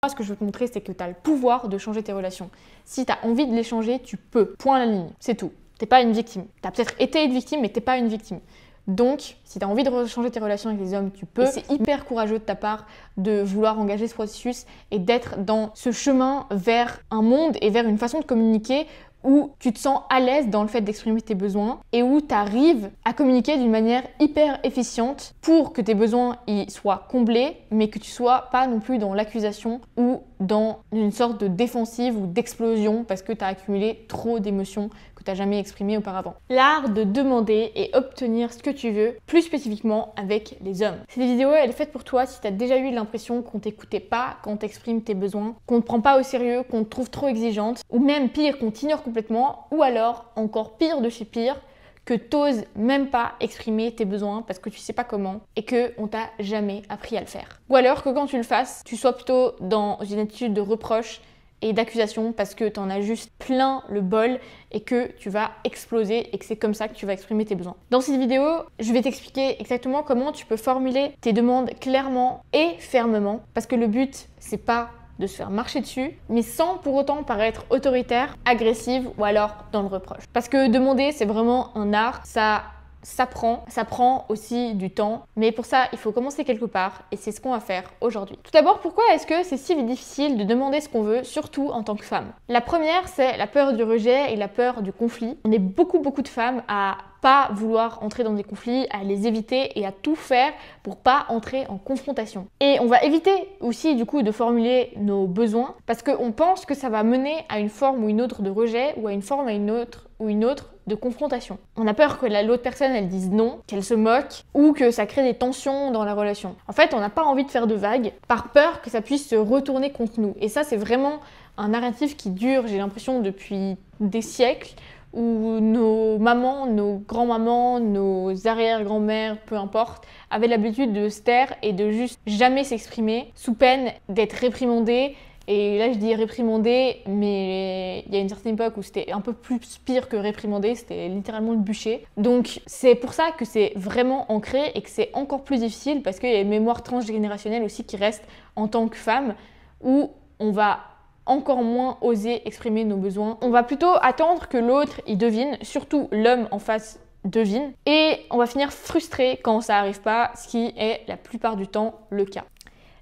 Moi, ce que je veux te montrer, c'est que tu as le pouvoir de changer tes relations. Si tu as envie de les changer, tu peux. Point à la ligne. C'est tout. T'es pas une victime. Tu as peut-être été une victime, mais t'es pas une victime. Donc, si tu as envie de changer tes relations avec les hommes, tu peux. Et c'est hyper courageux de ta part de vouloir engager ce processus et d'être dans ce chemin vers un monde et vers une façon de communiquer où tu te sens à l'aise dans le fait d'exprimer tes besoins et où tu arrives à communiquer d'une manière hyper efficiente pour que tes besoins y soient comblés, mais que tu sois pas non plus dans l'accusation ou dans une sorte de défensive ou d'explosion parce que tu as accumulé trop d'émotions que tu n'as jamais exprimées auparavant. L'art de demander et obtenir ce que tu veux, plus spécifiquement avec les hommes. Cette vidéo, elle est faite pour toi si tu as déjà eu l'impression qu'on t'écoutait pas quand t'exprimes tes besoins, qu'on te prend pas au sérieux, qu'on te trouve trop exigeante, ou même pire, qu'on t'ignore complètement, ou alors, encore pire de chez pire, que t'oses même pas exprimer tes besoins parce que tu sais pas comment et que on t'a jamais appris à le faire. Ou alors que quand tu le fasses, tu sois plutôt dans une attitude de reproche et d'accusation parce que t'en as juste plein le bol et que tu vas exploser et que c'est comme ça que tu vas exprimer tes besoins. Dans cette vidéo, je vais t'expliquer exactement comment tu peux formuler tes demandes clairement et fermement parce que le but, c'est pas de se faire marcher dessus, mais sans pour autant paraître autoritaire, agressive ou alors dans le reproche. Parce que demander, c'est vraiment un art, ça prend aussi du temps, mais pour ça, il faut commencer quelque part et c'est ce qu'on va faire aujourd'hui. Tout d'abord, pourquoi est-ce que c'est si difficile de demander ce qu'on veut, surtout en tant que femme? La première, c'est la peur du rejet et la peur du conflit. On est beaucoup de femmes à pas vouloir entrer dans des conflits, à les éviter et à tout faire pour pas entrer en confrontation. Et on va éviter aussi du coup de formuler nos besoins parce qu'on pense que ça va mener à une forme ou une autre de rejet ou à une forme ou une autre de confrontation. On a peur que l'autre personne elle dise non, qu'elle se moque ou que ça crée des tensions dans la relation. En fait, on n'a pas envie de faire de vagues par peur que ça puisse se retourner contre nous. Et ça, c'est vraiment un narratif qui dure, j'ai l'impression, depuis des siècles où nos mamans, nos grands-mamans, nos arrière-grand-mères, peu importe, avaient l'habitude de se taire et de juste jamais s'exprimer sous peine d'être réprimandées. Et là, je dis réprimandé, mais il y a une certaine époque où c'était un peu plus pire que réprimandé, c'était littéralement le bûcher. Donc, c'est pour ça que c'est vraiment ancré et que c'est encore plus difficile parce qu'il y a une mémoire transgénérationnelle aussi qui reste en tant que femme où on va encore moins oser exprimer nos besoins. On va plutôt attendre que l'autre y devine, surtout l'homme en face devine, et on va finir frustré quand ça n'arrive pas, ce qui est la plupart du temps le cas.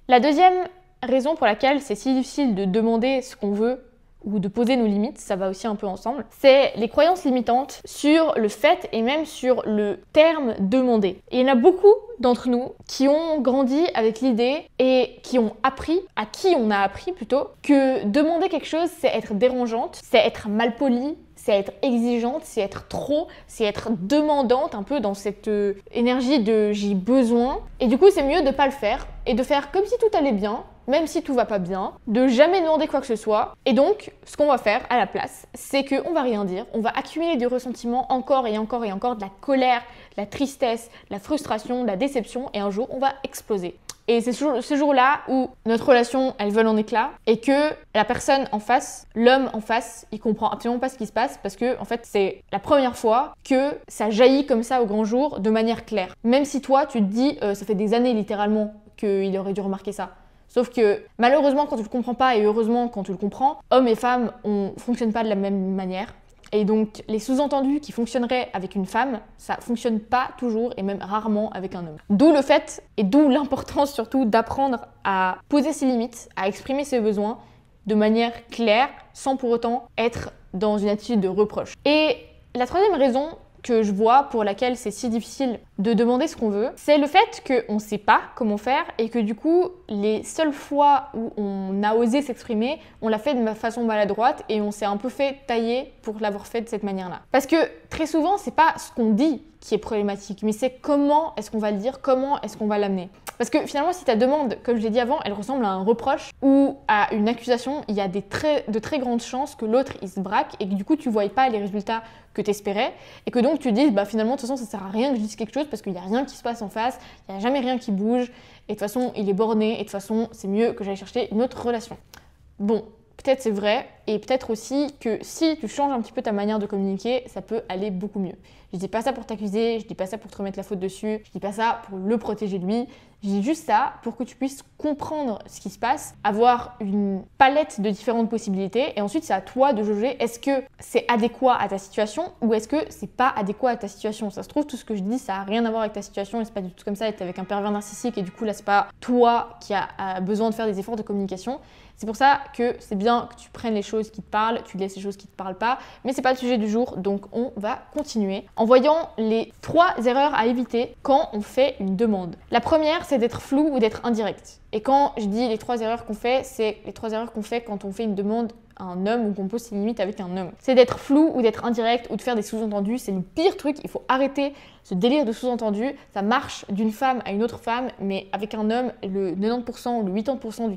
La deuxième raison pour laquelle c'est si difficile de demander ce qu'on veut ou de poser nos limites, ça va aussi un peu ensemble, c'est les croyances limitantes sur le fait et même sur le terme demander. Et il y en a beaucoup d'entre nous qui ont grandi avec l'idée et qui ont appris, à qui on a appris plutôt, que demander quelque chose c'est être dérangeante, c'est être malpoli, c'est être exigeante, c'est être trop, c'est être demandante, un peu dans cette énergie de j'ai besoin. Et du coup, c'est mieux de pas le faire et de faire comme si tout allait bien, même si tout va pas bien, de jamais demander quoi que ce soit. Et donc, ce qu'on va faire à la place, c'est qu'on va rien dire, on va accumuler du ressentiment encore et encore et encore, de la colère, de la tristesse, de la frustration, de la déception, et un jour, on va exploser. Et c'est ce jour-là où notre relation, elle vole en éclats et que la personne en face, l'homme en face, il comprend absolument pas ce qui se passe parce que en fait, c'est la première fois que ça jaillit comme ça au grand jour de manière claire. Même si toi, tu te dis, ça fait des années littéralement qu'il aurait dû remarquer ça. Sauf que malheureusement, quand tu le comprends pas et heureusement quand tu le comprends, hommes et femmes, on fonctionne pas de la même manière. Et donc, les sous-entendus qui fonctionneraient avec une femme, ça fonctionne pas toujours et même rarement avec un homme. D'où le fait et d'où l'importance surtout d'apprendre à poser ses limites, à exprimer ses besoins de manière claire, sans pour autant être dans une attitude de reproche. Et la troisième raison que je vois pour laquelle c'est si difficile de demander ce qu'on veut, c'est le fait qu'on ne sait pas comment faire et que du coup, les seules fois où on a osé s'exprimer, on l'a fait de façon maladroite et on s'est un peu fait tailler pour l'avoir fait de cette manière-là. Parce que très souvent, c'est pas ce qu'on dit qui est problématique, mais c'est comment est-ce qu'on va le dire, comment est-ce qu'on va l'amener. Parce que finalement, si ta demande, comme je l'ai dit avant, elle ressemble à un reproche ou à une accusation, il y a de très grandes chances que l'autre il se braque et que du coup tu ne voyais pas les résultats que tu espérais et que donc tu dises finalement de toute façon ça sert à rien que je dise quelque chose parce qu'il n'y a rien qui se passe en face, il n'y a jamais rien qui bouge et de toute façon il est borné et de toute façon c'est mieux que j'aille chercher une autre relation. Bon, peut-être c'est vrai et peut-être aussi que si tu changes un petit peu ta manière de communiquer, ça peut aller beaucoup mieux. Je dis pas ça pour t'accuser, je dis pas ça pour te remettre la faute dessus, je dis pas ça pour le protéger lui, Je dis juste ça pour que tu puisses comprendre ce qui se passe, avoir une palette de différentes possibilités et ensuite c'est à toi de juger est-ce que c'est adéquat à ta situation ou est-ce que c'est pas adéquat à ta situation. Ça se trouve, tout ce que je dis, ça a rien à voir avec ta situation et c'est pas du tout comme ça, et t'es avec un pervers narcissique et du coup là c'est pas toi qui a besoin de faire des efforts de communication. C'est pour ça que c'est bien que tu prennes les choses qui te parlent, tu laisses les choses qui te parlent pas, mais c'est pas le sujet du jour, donc on va continuer en voyant les 3 erreurs à éviter quand on fait une demande. La première, c'est d'être flou ou d'être indirect. Et quand je dis les 3 erreurs qu'on fait, c'est les 3 erreurs qu'on fait quand on fait une demande à un homme ou qu'on pose ses limites avec un homme. C'est d'être flou ou d'être indirect ou de faire des sous-entendus, c'est le pire truc, il faut arrêter ce délire de sous-entendus. Ça marche d'une femme à une autre femme, mais avec un homme, le 90% ou le 80%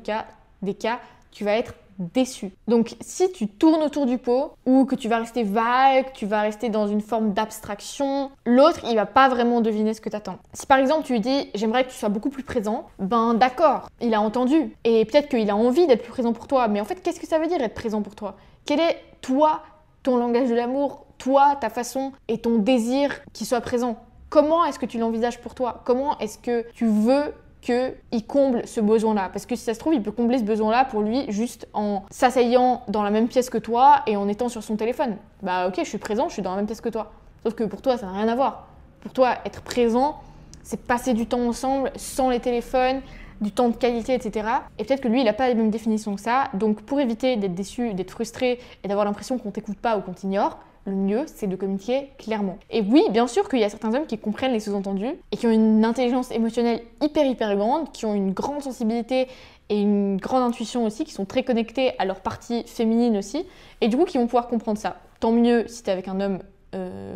des cas, tu vas être déçu. Donc si tu tournes autour du pot ou que tu vas rester vague, tu vas rester dans une forme d'abstraction, l'autre il va pas vraiment deviner ce que t'attends. Si par exemple tu lui dis j'aimerais que tu sois beaucoup plus présent, ben d'accord, il a entendu et peut-être qu'il a envie d'être plus présent pour toi, mais en fait qu'est-ce que ça veut dire être présent pour toi? Quel est toi, ton langage de l'amour, toi, ta façon et ton désir qu'il soit présent? Comment est-ce que tu l'envisages pour toi? Comment est-ce que tu veux qu'il comble ce besoin-là? Parce que si ça se trouve, il peut combler ce besoin-là pour lui juste en s'asseyant dans la même pièce que toi et en étant sur son téléphone. Bah ok, je suis présent, je suis dans la même pièce que toi. Sauf que pour toi, ça n'a rien à voir. Pour toi, être présent, c'est passer du temps ensemble, sans les téléphones, du temps de qualité, etc. Et peut-être que lui, il n'a pas les mêmes définitions que ça. Donc pour éviter d'être déçu, d'être frustré et d'avoir l'impression qu'on t'écoute pas ou qu'on t'ignore, le mieux, c'est de communiquer clairement. Et oui, bien sûr qu'il y a certains hommes qui comprennent les sous-entendus et qui ont une intelligence émotionnelle hyper grande, qui ont une grande sensibilité et une grande intuition aussi, qui sont très connectés à leur partie féminine aussi, et du coup qui vont pouvoir comprendre ça. Tant mieux si tu es avec un homme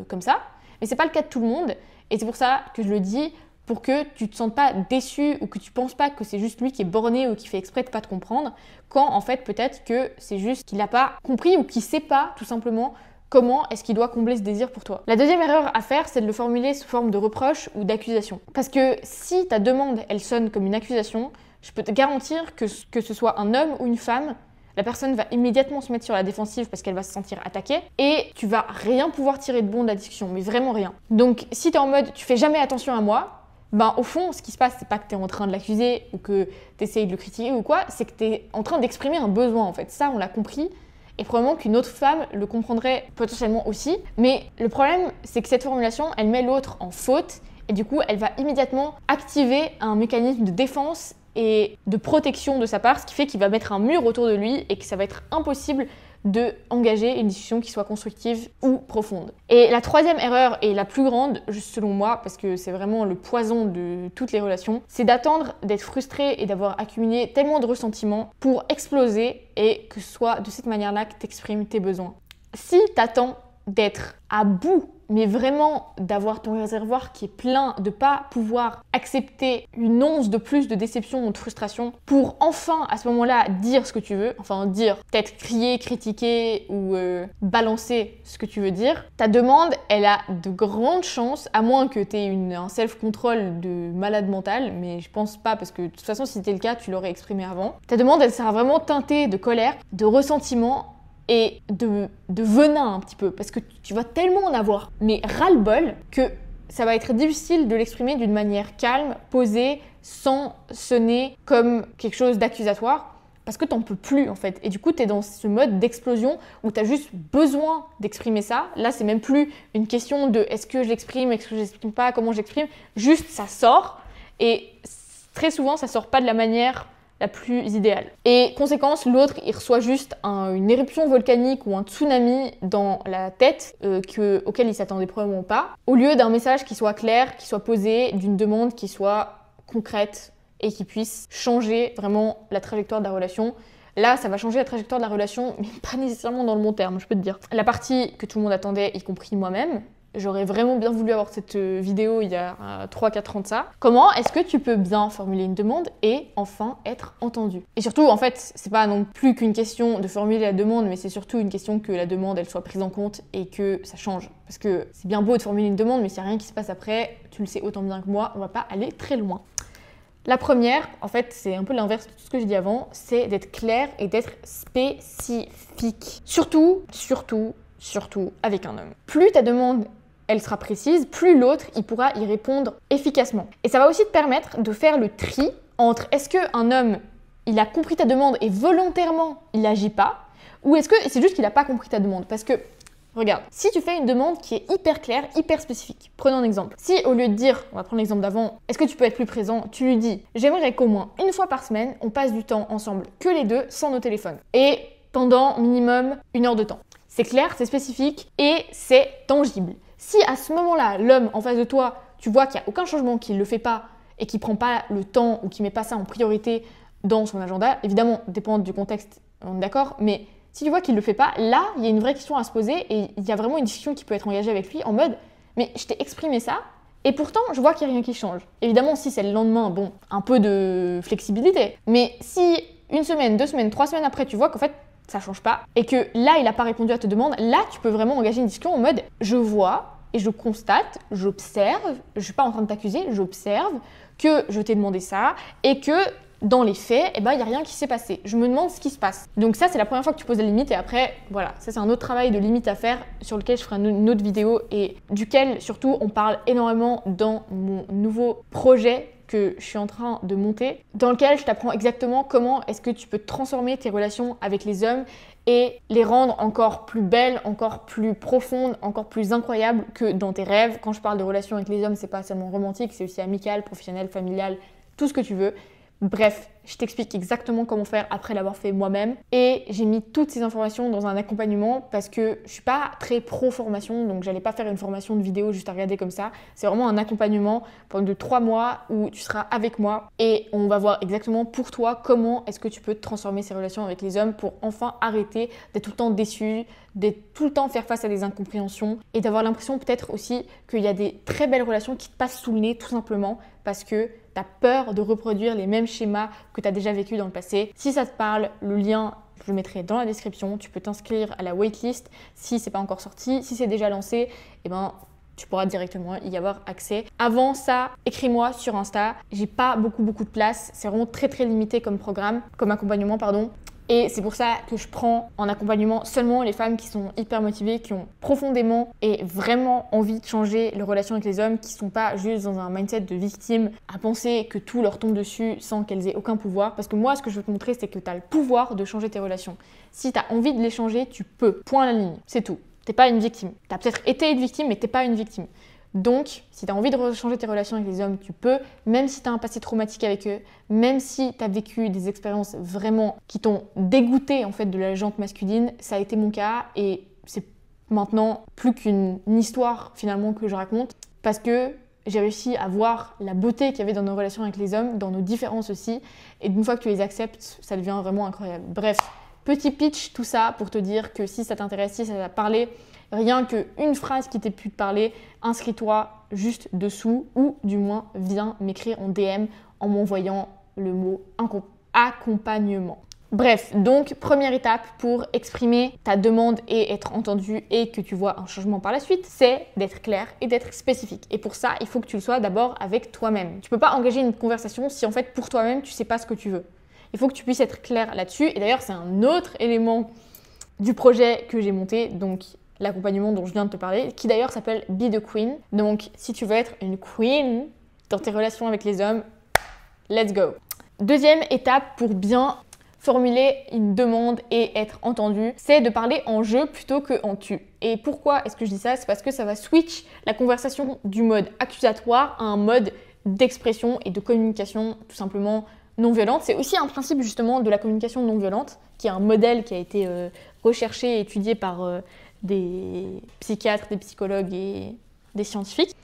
comme ça, mais c'est pas le cas de tout le monde, et c'est pour ça que je le dis, pour que tu te sentes pas déçu ou que tu penses pas que c'est juste lui qui est borné ou qui fait exprès de pas te comprendre, quand en fait peut-être que c'est juste qu'il n'a pas compris ou qu'il sait pas tout simplement comment est-ce qu'il doit combler ce désir pour toi. La deuxième erreur à faire, c'est de le formuler sous forme de reproche ou d'accusation. Parce que si ta demande, elle sonne comme une accusation, je peux te garantir que ce soit un homme ou une femme, la personne va immédiatement se mettre sur la défensive parce qu'elle va se sentir attaquée et tu vas rien pouvoir tirer de bon de la discussion, mais vraiment rien. Donc si tu es en mode tu fais jamais attention à moi, ben au fond, ce qui se passe, c'est pas que tu es en train de l'accuser ou que tu essayes de le critiquer ou quoi, c'est que tu es en train d'exprimer un besoin en fait. Ça, on l'a compris. Et probablement qu'une autre femme le comprendrait potentiellement aussi. Mais le problème, c'est que cette formulation, elle met l'autre en faute et du coup, elle va immédiatement activer un mécanisme de défense et de protection de sa part, ce qui fait qu'il va mettre un mur autour de lui et que ça va être impossible de engager une discussion qui soit constructive ou profonde. Et la troisième erreur, et la plus grande, selon moi, parce que c'est vraiment le poison de toutes les relations, c'est d'attendre d'être frustré et d'avoir accumulé tellement de ressentiments pour exploser et que ce soit de cette manière-là que tu exprimes tes besoins. Si tu attends d'être à bout, mais vraiment d'avoir ton réservoir qui est plein, de pas pouvoir accepter une once de plus de déception ou de frustration pour enfin à ce moment-là dire ce que tu veux, enfin dire, peut-être crier, critiquer ou balancer ce que tu veux dire, ta demande, elle a de grandes chances, à moins que tu aies un self-control de malade mental, mais je pense pas parce que de toute façon si c'était le cas, tu l'aurais exprimé avant. Ta demande, elle sera vraiment teintée de colère, de ressentiment et de venin un petit peu, parce que tu vas tellement en avoir, mais ras-le-bol, que ça va être difficile de l'exprimer d'une manière calme, posée, sans sonner comme quelque chose d'accusatoire, parce que t'en peux plus en fait. Et du coup, t'es dans ce mode d'explosion où t'as juste besoin d'exprimer ça. Là, c'est même plus une question de est-ce que je l'exprime, est-ce que je l'exprime pas, comment j'exprime, juste ça sort. Et très souvent, ça sort pas de la manière la plus idéale. Et conséquence, l'autre, il reçoit juste une éruption volcanique ou un tsunami dans la tête auquel il s'attendait probablement pas, au lieu d'un message qui soit clair, qui soit posé, d'une demande qui soit concrète et qui puisse changer vraiment la trajectoire de la relation. Là, ça va changer la trajectoire de la relation, mais pas nécessairement dans le long terme, je peux te dire. La partie que tout le monde attendait, y compris moi-même, j'aurais vraiment bien voulu avoir cette vidéo il y a 3-4 ans de ça. Comment est-ce que tu peux bien formuler une demande et enfin être entendu? Et surtout, en fait, c'est pas non plus qu'une question de formuler la demande, mais c'est surtout une question que la demande, elle soit prise en compte et que ça change. Parce que c'est bien beau de formuler une demande, mais s'il n'y a rien qui se passe après, tu le sais autant bien que moi, on va pas aller très loin. La première, en fait, c'est un peu l'inverse de tout ce que j'ai dit avant, c'est d'être clair et d'être spécifique. Surtout avec un homme. Plus ta demande elle sera précise, plus l'autre, il pourra y répondre efficacement. Et ça va aussi te permettre de faire le tri entre est-ce qu'un homme, il a compris ta demande et volontairement, il n'agit pas, ou est-ce que c'est juste qu'il n'a pas compris ta demande? Parce que, regarde, si tu fais une demande qui est hyper claire, hyper spécifique, prenons un exemple. Si au lieu de dire, on va prendre l'exemple d'avant, est-ce que tu peux être plus présent, tu lui dis, j'aimerais qu'au moins une fois par semaine, on passe du temps ensemble, que les deux, sans nos téléphones. Et pendant minimum 1 heure de temps. C'est clair, c'est spécifique et c'est tangible. Si à ce moment-là, l'homme en face de toi, tu vois qu'il n'y a aucun changement, qu'il ne le fait pas et qu'il ne prend pas le temps ou qu'il ne met pas ça en priorité dans son agenda, évidemment, dépendant du contexte, on est d'accord, mais si tu vois qu'il ne le fait pas, là, il y a une vraie question à se poser et il y a vraiment une discussion qui peut être engagée avec lui en mode « mais je t'ai exprimé ça et pourtant, je vois qu'il n'y a rien qui change ». Évidemment, si c'est le lendemain, bon, un peu de flexibilité. Mais si 1 semaine, 2 semaines, 3 semaines après, tu vois qu'en fait, ça change pas, et que là, il n'a pas répondu à ta demande, là, tu peux vraiment engager une discussion en mode « je vois et je constate, j'observe, je suis pas en train de t'accuser, j'observe que je t'ai demandé ça et que dans les faits, il n'y a rien qui s'est passé. Je me demande ce qui se passe. » Donc ça, c'est la première fois que tu poses la limite et après, voilà, ça c'est un autre travail de limite à faire sur lequel je ferai une autre vidéo et duquel, surtout, on parle énormément dans mon nouveau projet que je suis en train de monter, dans lequel je t'apprends exactement comment est-ce que tu peux transformer tes relations avec les hommes et les rendre encore plus belles, encore plus profondes, encore plus incroyables que dans tes rêves. Quand je parle de relations avec les hommes, c'est pas seulement romantique, c'est aussi amical, professionnel, familial, tout ce que tu veux. Bref, je t'explique exactement comment faire après l'avoir fait moi-même et j'ai mis toutes ces informations dans un accompagnement parce que je suis pas très pro formation, donc j'allais pas faire une formation de vidéo juste à regarder comme ça. C'est vraiment un accompagnement pendant 3 mois où tu seras avec moi et on va voir exactement pour toi comment est-ce que tu peux transformer ces relations avec les hommes pour enfin arrêter d'être tout le temps déçu, d'être tout le temps faire face à des incompréhensions et d'avoir l'impression peut-être aussi qu'il y a des très belles relations qui te passent sous le nez tout simplement parce que tu as peur de reproduire les mêmes schémas que tu as déjà vécu dans le passé. Si ça te parle, le lien, je le mettrai dans la description. Tu peux t'inscrire à la waitlist si c'est pas encore sorti. Si c'est déjà lancé, tu pourras directement y avoir accès. Avant ça, écris-moi sur Insta. J'ai pas beaucoup de place. C'est vraiment très limité comme programme, comme accompagnement, pardon. Et c'est pour ça que je prends en accompagnement seulement les femmes qui sont hyper motivées, qui ont profondément et vraiment envie de changer leur relation avec les hommes, qui ne sont pas juste dans un mindset de victime à penser que tout leur tombe dessus sans qu'elles aient aucun pouvoir. Parce que moi, ce que je veux te montrer, c'est que tu as le pouvoir de changer tes relations. Si tu as envie de les changer, tu peux. Point à la ligne. C'est tout. T'es pas une victime. Tu as peut-être été une victime, mais t'es pas une victime. Donc, si tu as envie de changer tes relations avec les hommes, tu peux, même si tu as un passé traumatique avec eux, même si tu as vécu des expériences vraiment qui t'ont dégoûté en fait de la jante masculine, ça a été mon cas et c'est maintenant plus qu'une histoire finalement que je raconte parce que j'ai réussi à voir la beauté qu'il y avait dans nos relations avec les hommes, dans nos différences aussi, et une fois que tu les acceptes, ça devient vraiment incroyable. Bref, petit pitch, tout ça pour te dire que si ça t'intéresse, si ça t'a parlé, rien qu'une phrase qui t'ait pu te parler, inscris-toi juste dessous ou du moins viens m'écrire en DM en m'envoyant le mot accompagnement. Bref, donc première étape pour exprimer ta demande et être entendu et que tu vois un changement par la suite, c'est d'être clair et d'être spécifique. Et pour ça, il faut que tu le sois d'abord avec toi-même. Tu peux pas engager une conversation si en fait pour toi-même tu sais pas ce que tu veux. Il faut que tu puisses être clair là-dessus. Et d'ailleurs, c'est un autre élément du projet que j'ai monté, donc l'accompagnement dont je viens de te parler, qui d'ailleurs s'appelle Be the Queen. Donc, si tu veux être une queen dans tes relations avec les hommes, let's go. Deuxième étape pour bien formuler une demande et être entendu, c'est de parler en je plutôt que en tu. Et pourquoi est-ce que je dis ça? C'est parce que ça va switch la conversation du mode accusatoire à un mode d'expression et de communication tout simplement non violente. C'est aussi un principe justement de la communication non violente, qui est un modèle qui a été recherché et étudié par des psychiatres, des psychologues et des scientifiques.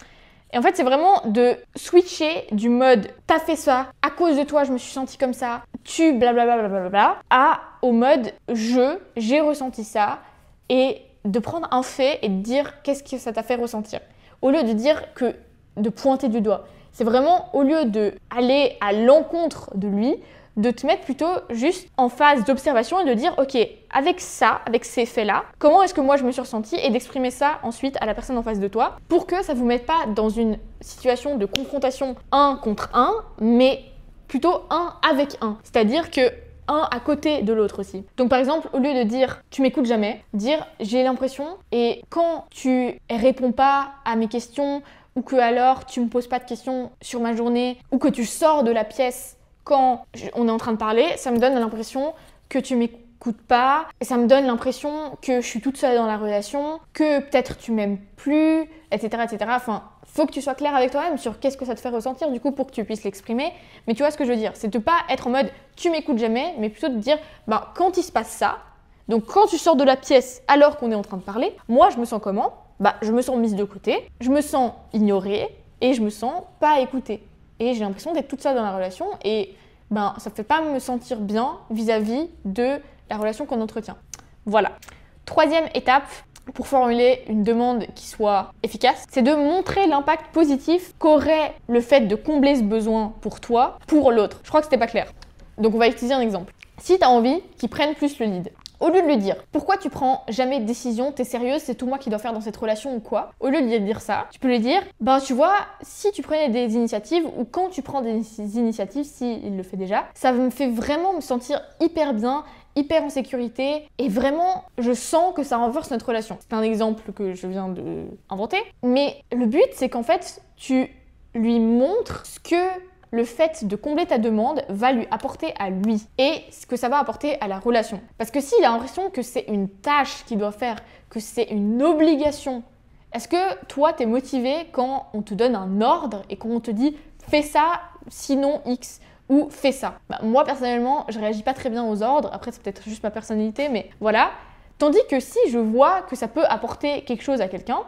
Et en fait, c'est vraiment de switcher du mode « t'as fait ça, à cause de toi, je me suis sentie comme ça, tu blablabla blablabla » au mode « j'ai ressenti ça » et de prendre un fait et de dire qu'est-ce que ça t'a fait ressentir. Au lieu de dire que de pointer du doigt. C'est vraiment, au lieu d'aller à l'encontre de lui, de te mettre plutôt juste en phase d'observation et de dire ok, avec ça, avec ces faits-là, comment est-ce que moi je me suis ressentie et d'exprimer ça ensuite à la personne en face de toi pour que ça ne vous mette pas dans une situation de confrontation 1 contre 1, mais plutôt 1 avec 1. C'est-à-dire que un à côté de l'autre aussi. Donc par exemple, au lieu de dire tu m'écoutes jamais, dire j'ai l'impression et quand tu réponds pas à mes questions ou que alors tu me poses pas de questions sur ma journée ou que tu sors de la pièce quand on est en train de parler, ça me donne l'impression que tu m'écoutes pas et ça me donne l'impression que je suis toute seule dans la relation, que peut-être tu m'aimes plus, etc., etc. Enfin, faut que tu sois clair avec toi-même sur qu'est-ce que ça te fait ressentir du coup pour que tu puisses l'exprimer. Mais tu vois ce que je veux dire, c'est de pas être en mode tu m'écoutes jamais, mais plutôt de dire quand il se passe ça, donc quand tu sors de la pièce alors qu'on est en train de parler, moi je me sens comment ? Je me sens mise de côté, je me sens ignorée et je me sens pas écoutée. Et j'ai l'impression d'être toute seule dans la relation et ça fait pas me sentir bien vis-à-vis de la relation qu'on entretient. Voilà. Troisième étape pour formuler une demande qui soit efficace, c'est de montrer l'impact positif qu'aurait le fait de combler ce besoin pour toi, pour l'autre. Je crois que c'était pas clair. Donc on va utiliser un exemple. Si tu as envie qu'il prenne plus le lead, au lieu de lui dire « Pourquoi tu prends jamais de décision? T'es sérieuse? C'est tout moi qui dois faire dans cette relation ou quoi ?» Au lieu de lui dire ça, tu peux lui dire « Tu vois, si tu prenais des initiatives ou quand tu prends des initiatives, s'il le fait déjà, ça me fait vraiment me sentir hyper bien, hyper en sécurité et vraiment, je sens que ça renforce notre relation. » C'est un exemple que je viens d'inventer. Mais le but, c'est qu'en fait, tu lui montres ce que le fait de combler ta demande va lui apporter à lui et ce que ça va apporter à la relation. Parce que s'il a l'impression que c'est une tâche qu'il doit faire, que c'est une obligation, est-ce que toi, t'es motivé quand on te donne un ordre et qu'on te dit « fais ça, sinon X » ou « fais ça ». Moi, personnellement, je réagis pas très bien aux ordres. Après, c'est peut-être juste ma personnalité, mais voilà. Tandis que si je vois que ça peut apporter quelque chose à quelqu'un,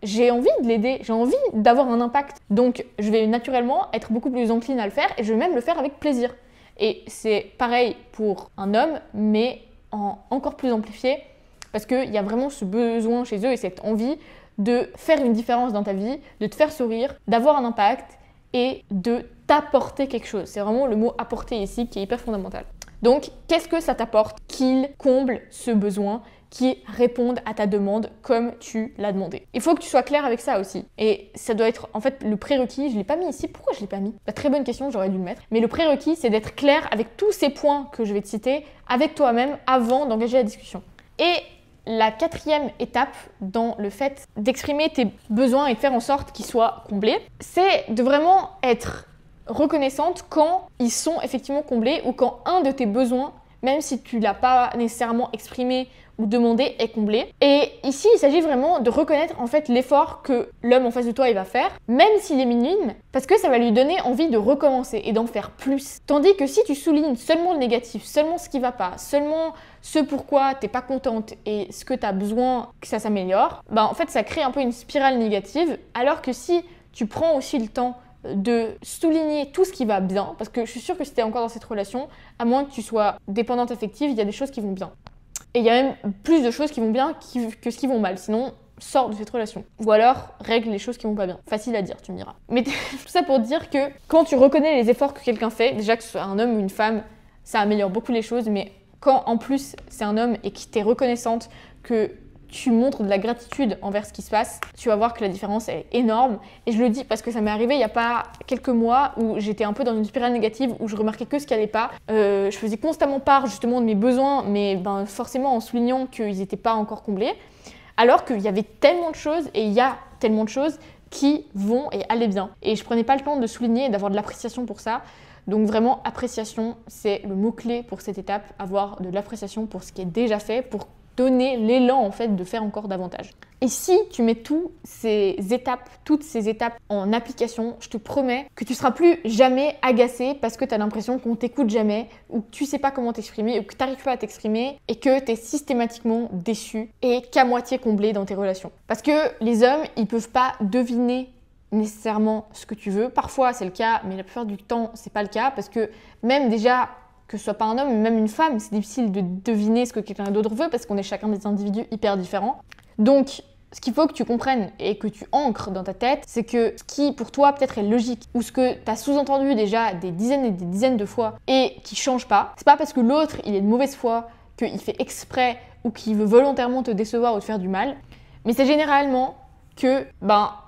j'ai envie de l'aider, j'ai envie d'avoir un impact. Donc, je vais naturellement être beaucoup plus encline à le faire et je vais même le faire avec plaisir. Et c'est pareil pour un homme, mais encore plus amplifié parce qu'il y a vraiment ce besoin chez eux et cette envie de faire une différence dans ta vie, de te faire sourire, d'avoir un impact et de t'apporter quelque chose. C'est vraiment le mot apporter ici qui est hyper fondamental. Donc, qu'est-ce que ça t'apporte qu'il comble ce besoin, qui répondent à ta demande comme tu l'as demandé. Il faut que tu sois clair avec ça aussi. Et ça doit être en fait le prérequis, je ne l'ai pas mis ici, pourquoi je ne l'ai pas mis ? Très bonne question, j'aurais dû le mettre. Mais le prérequis, c'est d'être clair avec tous ces points que je vais te citer avec toi-même avant d'engager la discussion. Et la quatrième étape dans le fait d'exprimer tes besoins et de faire en sorte qu'ils soient comblés, c'est de vraiment être reconnaissante quand ils sont effectivement comblés ou quand un de tes besoins, même si tu ne l'as pas nécessairement exprimé ou demandé, est comblé. Et ici, il s'agit vraiment de reconnaître en fait l'effort que l'homme en face de toi il va faire, même s'il est minime, parce que ça va lui donner envie de recommencer et d'en faire plus. Tandis que si tu soulignes seulement le négatif, seulement ce qui va pas, seulement ce pourquoi t'es pas contente et ce que tu as besoin que ça s'améliore, en fait ça crée un peu une spirale négative, alors que si tu prends aussi le temps de souligner tout ce qui va bien, parce que je suis sûre que si tu es encore dans cette relation, à moins que tu sois dépendante affective, il y a des choses qui vont bien. Et il y a même plus de choses qui vont bien que ce qui vont mal, sinon sors de cette relation. Ou alors règle les choses qui vont pas bien. Facile à dire, tu me diras. Mais tout ça pour dire que quand tu reconnais les efforts que quelqu'un fait, déjà que ce soit un homme ou une femme, ça améliore beaucoup les choses, mais quand en plus c'est un homme et que tu es reconnaissante, que tu montres de la gratitude envers ce qui se passe, tu vas voir que la différence est énorme. Et je le dis parce que ça m'est arrivé il n'y a pas quelques mois où j'étais un peu dans une spirale négative, où je remarquais que ce qui allait pas. Je faisais constamment part justement de mes besoins, mais forcément en soulignant qu'ils n'étaient pas encore comblés. Alors qu'il y avait tellement de choses, et il y a tellement de choses qui vont et allaient bien. Et je prenais pas le temps de souligner et d'avoir de l'appréciation pour ça. Donc vraiment, appréciation, c'est le mot-clé pour cette étape, avoir de l'appréciation pour ce qui est déjà fait, pour donner l'élan en fait de faire encore davantage. Et si tu mets toutes ces étapes en application, je te promets que tu seras plus jamais agacé parce que tu as l'impression qu'on t'écoute jamais ou que tu sais pas comment t'exprimer ou que tu n'arrives pas à t'exprimer et que tu es systématiquement déçu et qu'à moitié comblé dans tes relations. Parce que les hommes, ils peuvent pas deviner nécessairement ce que tu veux. Parfois c'est le cas, mais la plupart du temps c'est pas le cas parce que même déjà que ce soit pas un homme, même une femme, c'est difficile de deviner ce que quelqu'un d'autre veut parce qu'on est chacun des individus hyper différents. Donc, ce qu'il faut que tu comprennes et que tu ancres dans ta tête, c'est que ce qui pour toi peut-être est logique ou ce que tu as sous-entendu déjà des dizaines et des dizaines de fois et qui change pas, c'est pas parce que l'autre il est de mauvaise foi, qu'il fait exprès ou qu'il veut volontairement te décevoir ou te faire du mal, mais c'est généralement que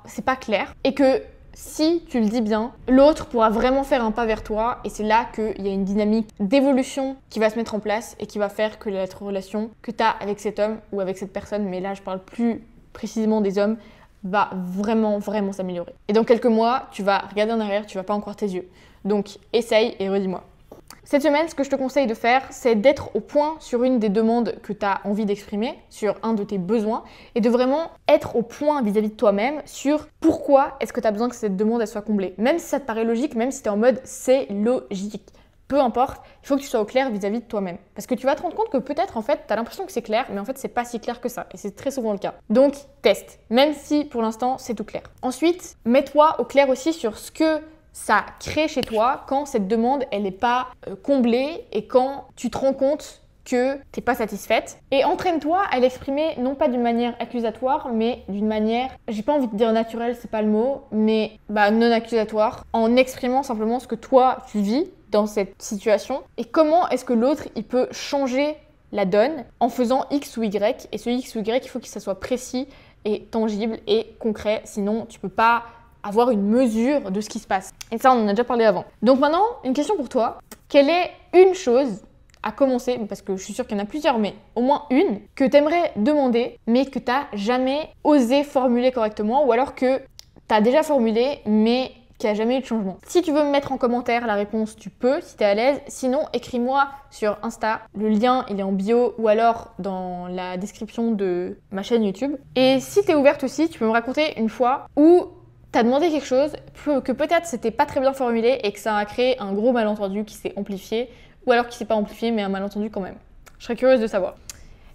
c'est pas clair et que si tu le dis bien, l'autre pourra vraiment faire un pas vers toi et c'est là qu'il y a une dynamique d'évolution qui va se mettre en place et qui va faire que la relation que tu as avec cet homme ou avec cette personne, mais là je parle plus précisément des hommes, va vraiment s'améliorer. Et dans quelques mois, tu vas regarder en arrière, tu vas pas en croire tes yeux. Donc essaye et redis-moi. Cette semaine, ce que je te conseille de faire, c'est d'être au point sur une des demandes que tu as envie d'exprimer, sur un de tes besoins, et de vraiment être au point vis-à-vis de toi-même sur pourquoi est-ce que tu as besoin que cette demande elle soit comblée. Même si ça te paraît logique, même si tu es en mode c'est logique. Peu importe, il faut que tu sois au clair vis-à-vis de toi-même. Parce que tu vas te rendre compte que peut-être en fait, tu as l'impression que c'est clair, mais en fait, c'est pas si clair que ça. Et c'est très souvent le cas. Donc, teste, même si pour l'instant, c'est tout clair. Ensuite, mets-toi au clair aussi sur ce que ça crée chez toi quand cette demande, elle n'est pas comblée et quand tu te rends compte que t'es pas satisfaite. Et entraîne-toi à l'exprimer non pas d'une manière accusatoire, mais d'une manière, j'ai pas envie de dire naturelle, c'est pas le mot, mais non accusatoire, en exprimant simplement ce que toi tu vis dans cette situation et comment est-ce que l'autre il peut changer la donne en faisant X ou Y. Et ce X ou Y, il faut que ça soit précis et tangible et concret, sinon tu peux pas avoir une mesure de ce qui se passe. Et ça, on en a déjà parlé avant. Donc maintenant, une question pour toi. Quelle est une chose, à commencer, parce que je suis sûre qu'il y en a plusieurs, mais au moins une, que tu aimerais demander, mais que tu n'as jamais osé formuler correctement, ou alors que tu as déjà formulé, mais qu'il n'y a jamais eu de changement? Si tu veux me mettre en commentaire la réponse, tu peux, si tu es à l'aise. Sinon, écris-moi sur Insta. Le lien, il est en bio ou alors dans la description de ma chaîne YouTube. Et si tu es ouverte aussi, tu peux me raconter une fois où t'as demandé quelque chose que peut-être c'était pas très bien formulé et que ça a créé un gros malentendu qui s'est amplifié ou alors qui s'est pas amplifié mais un malentendu quand même. Je serais curieuse de savoir.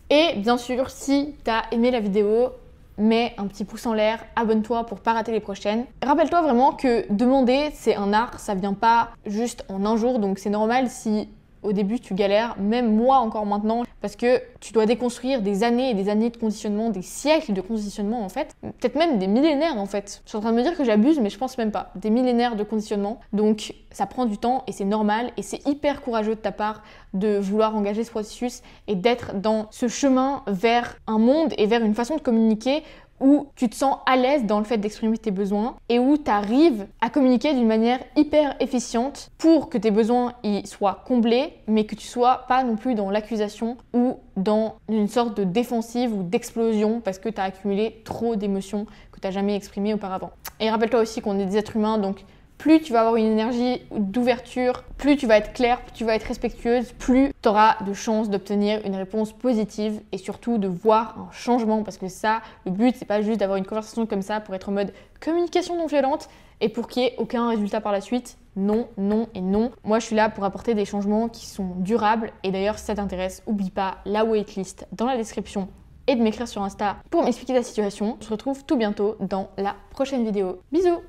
Et bien sûr, si t'as aimé la vidéo, mets un petit pouce en l'air, abonne-toi pour pas rater les prochaines. Rappelle-toi vraiment que demander, c'est un art, ça vient pas juste en un jour, donc c'est normal si au début tu galères, même moi encore maintenant, parce que tu dois déconstruire des années et des années de conditionnement, des siècles de conditionnement en fait, peut-être même des millénaires en fait. Je suis en train de me dire que j'abuse, mais je pense même pas. Des millénaires de conditionnement, donc ça prend du temps et c'est normal et c'est hyper courageux de ta part de vouloir engager ce processus et d'être dans ce chemin vers un monde et vers une façon de communiquer où tu te sens à l'aise dans le fait d'exprimer tes besoins et où tu arrives à communiquer d'une manière hyper efficiente pour que tes besoins y soient comblés, mais que tu sois pas non plus dans l'accusation ou dans une sorte de défensive ou d'explosion parce que tu as accumulé trop d'émotions que tu n'as jamais exprimées auparavant. Et rappelle-toi aussi qu'on est des êtres humains, donc plus tu vas avoir une énergie d'ouverture, plus tu vas être claire, plus tu vas être respectueuse, plus tu auras de chances d'obtenir une réponse positive et surtout de voir un changement. Parce que ça, le but, c'est pas juste d'avoir une conversation comme ça pour être en mode communication non violente et pour qu'il n'y ait aucun résultat par la suite. Non, non et non. Moi, je suis là pour apporter des changements qui sont durables. Et d'ailleurs, si ça t'intéresse, n'oublie pas la waitlist dans la description et de m'écrire sur Insta pour m'expliquer ta situation. On se retrouve tout bientôt dans la prochaine vidéo. Bisous!